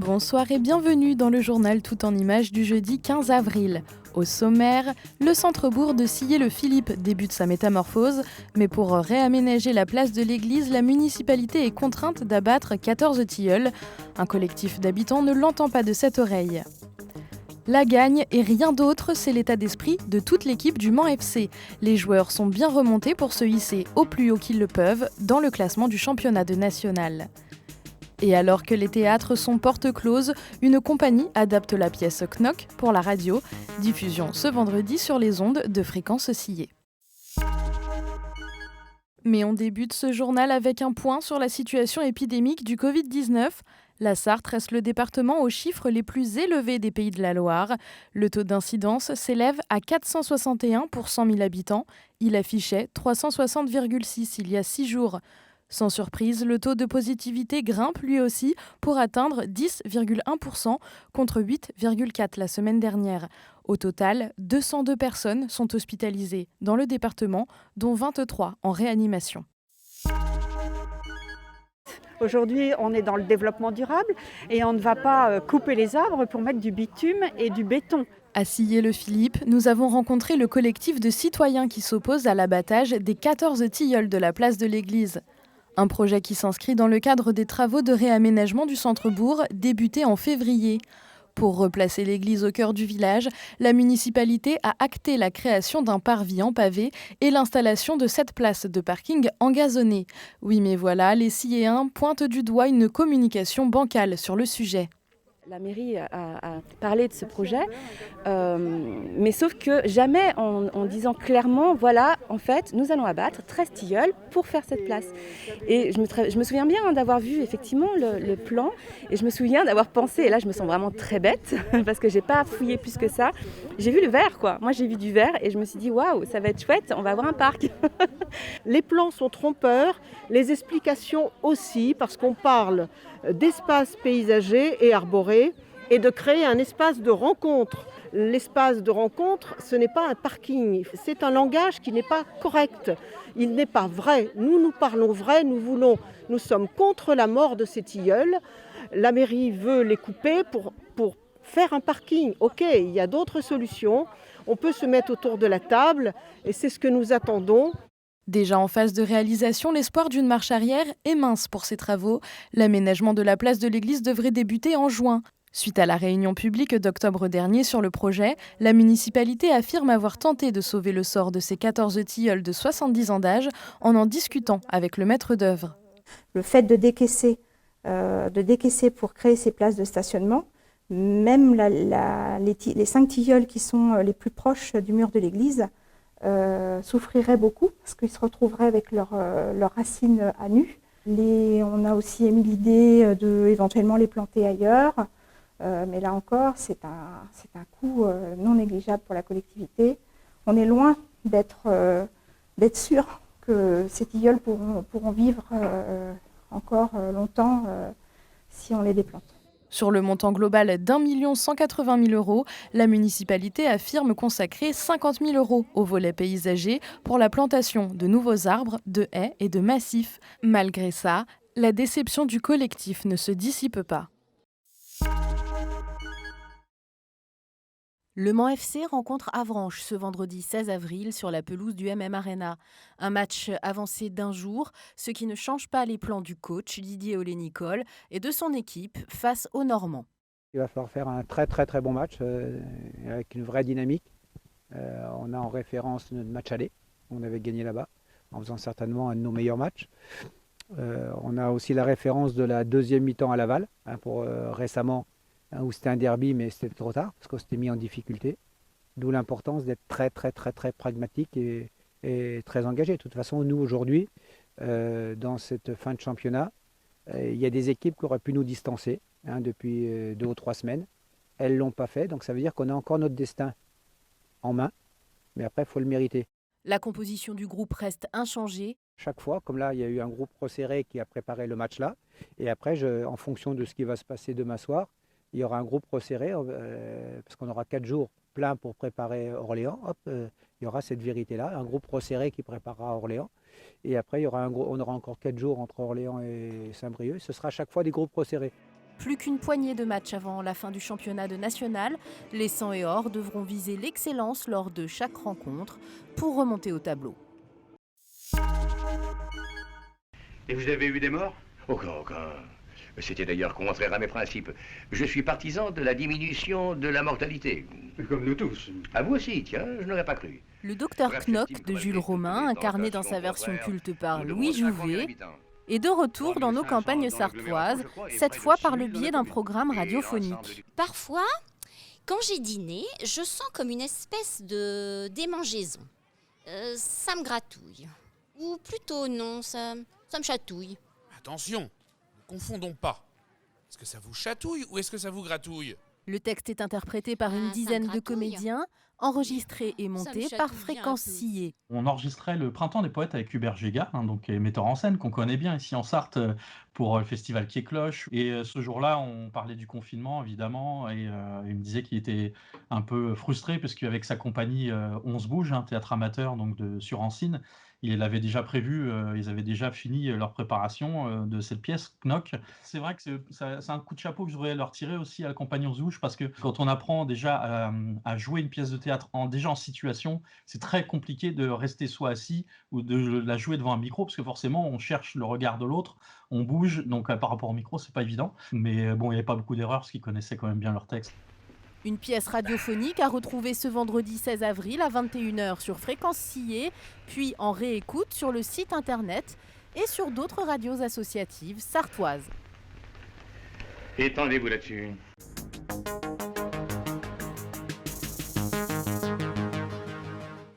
Bonsoir et bienvenue dans le journal tout en images du jeudi 15 avril. Au sommaire, le centre-bourg de Sillé-le-Philippe débute sa métamorphose, mais pour réaménager la place de l'église, la municipalité est contrainte d'abattre 14 tilleuls. Un collectif d'habitants ne l'entend pas de cette oreille. La gagne et rien d'autre, c'est l'état d'esprit de toute l'équipe du Mans FC. Les joueurs sont bien remontés pour se hisser au plus haut qu'ils le peuvent dans le classement du championnat de national. Et alors que les théâtres sont porte close, une compagnie adapte la pièce Knock pour la radio. Diffusion ce vendredi sur les ondes de Fréquence Sillé. Mais on débute ce journal avec un point sur la situation épidémique du Covid-19. La Sarthe reste le département aux chiffres les plus élevés des Pays de la Loire. Le taux d'incidence s'élève à 461 pour 100 000 habitants. Il affichait 360,6 il y a 6 jours. Sans surprise, le taux de positivité grimpe lui aussi pour atteindre 10,1% contre 8,4% la semaine dernière. Au total, 202 personnes sont hospitalisées dans le département, dont 23 en réanimation. Aujourd'hui, on est dans le développement durable et on ne va pas couper les arbres pour mettre du bitume et du béton. À Sillé-le-Philippe, nous avons rencontré le collectif de citoyens qui s'oppose à l'abattage des 14 tilleuls de la place de l'église. Un projet qui s'inscrit dans le cadre des travaux de réaménagement du centre-bourg débutés en février. Pour replacer l'église au cœur du village, la municipalité a acté la création d'un parvis en pavé et l'installation de 7 places de parking engazonnées. Oui, mais voilà, les Silléens pointent du doigt une communication bancale sur le sujet. La mairie a parlé de ce projet, mais sauf que jamais en disant clairement, voilà, en fait, nous allons abattre 13 tilleuls pour faire cette place. Et je me souviens bien d'avoir vu effectivement le plan, et je me souviens d'avoir pensé, et là je me sens vraiment très bête, parce que j'ai pas fouillé plus que ça, j'ai vu le vert quoi, moi j'ai vu du vert, et je me suis dit, waouh, ça va être chouette, on va avoir un parc. Les plans sont trompeurs, les explications aussi, parce qu'on parle d'espaces paysagers et arborés et de créer un espace de rencontre. L'espace de rencontre, ce n'est pas un parking, c'est un langage qui n'est pas correct. Il n'est pas vrai. Nous parlons vrai, nous sommes contre la mort de ces tilleuls. La mairie veut les couper pour faire un parking. Ok, il y a d'autres solutions. On peut se mettre autour de la table et c'est ce que nous attendons. Déjà en phase de réalisation, l'espoir d'une marche arrière est mince pour ces travaux. L'aménagement de la place de l'église devrait débuter en juin. Suite à la réunion publique d'octobre dernier sur le projet, la municipalité affirme avoir tenté de sauver le sort de ces 14 tilleuls de 70 ans d'âge en discutant avec le maître d'œuvre. Le fait de décaisser pour créer ces places de stationnement, même les 5 tilleuls qui sont les plus proches du mur de l'église, souffriraient beaucoup parce qu'ils se retrouveraient avec leurs racines à nu. On a aussi émis l'idée de éventuellement les planter ailleurs, mais là encore, c'est un coût non négligeable pour la collectivité. On est loin d'être sûr que ces tilleuls pourront vivre encore longtemps si on les déplante. Sur le montant global d'1 180 000 €, la municipalité affirme consacrer 50 000 € au volet paysager pour la plantation de nouveaux arbres, de haies et de massifs. Malgré ça, la déception du collectif ne se dissipe pas. Le Mans FC rencontre Avranches ce vendredi 16 avril sur la pelouse du MM Arena. Un match avancé d'un jour, ce qui ne change pas les plans du coach Didier Olé-Nicole et de son équipe face aux Normands. Il va falloir faire un très très très bon match avec une vraie dynamique. On a en référence notre match aller, on avait gagné là-bas en faisant certainement un de nos meilleurs matchs. On a aussi la référence de la deuxième mi-temps à Laval pour récemment, où c'était un derby, mais c'était trop tard, parce qu'on s'était mis en difficulté. D'où l'importance d'être très, très, très, très pragmatique et très engagé. De toute façon, nous, aujourd'hui, dans cette fin de championnat, il y a des équipes qui auraient pu nous distancer depuis 2 ou 3 semaines. Elles ne l'ont pas fait, donc ça veut dire qu'on a encore notre destin en main, mais après, il faut le mériter. La composition du groupe reste inchangée. Chaque fois, comme là, il y a eu un groupe resserré qui a préparé le match là, et après, en fonction de ce qui va se passer demain soir, il y aura un groupe resserré, parce qu'on aura 4 jours pleins pour préparer Orléans. Il y aura cette vérité-là, un groupe resserré qui préparera Orléans. Et après, on aura encore 4 jours entre Orléans et Saint-Brieuc. Ce sera à chaque fois des groupes resserrés. Plus qu'une poignée de matchs avant la fin du championnat de national, les 100 et or devront viser l'excellence lors de chaque rencontre pour remonter au tableau. Et vous avez eu des morts? Aucun. C'était d'ailleurs contraire à mes principes. Je suis partisan de la diminution de la mortalité. Comme nous tous. À vous aussi, tiens, je n'aurais pas cru. Le docteur Knock de Jules Romain, incarné dans sa version culte par Louis Jouvet, est de retour dans nos campagnes sartoises, cette fois par le biais d'un programme radiophonique. Parfois, quand j'ai dîné, je sens comme une espèce de démangeaison. Ça me gratouille. Ou plutôt non, ça me chatouille. Attention, ne confondons pas. Est-ce que ça vous chatouille ou est-ce que ça vous gratouille? Le texte est interprété par une dizaine de comédiens, enregistré et monté par Fréquence Sillé. On enregistrait le Printemps des Poètes avec Hubert Géga, donc metteur en scène qu'on connaît bien ici en Sarthe pour le festival Qui est Cloche. Et ce jour-là, on parlait du confinement évidemment, et il me disait qu'il était un peu frustré parce qu'avec sa compagnie On se bouge, un théâtre amateur donc sur Ancine, il avait déjà prévu, ils avaient déjà fini leur préparation de cette pièce, Knock. C'est vrai que c'est un coup de chapeau que je voudrais leur tirer aussi à la compagnie On se bouge, parce que quand on apprend déjà à jouer une pièce de théâtre déjà en situation, c'est très compliqué de rester soit assis ou de la jouer devant un micro, parce que forcément on cherche le regard de l'autre, on bouge, donc par rapport au micro c'est pas évident. Mais bon, il n'y avait pas beaucoup d'erreurs parce qu'ils connaissaient quand même bien leur texte. Une pièce radiophonique à retrouver ce vendredi 16 avril à 21h sur Fréquence Sillé, puis en réécoute sur le site internet et sur d'autres radios associatives sartoises. Étendez-vous là-dessus.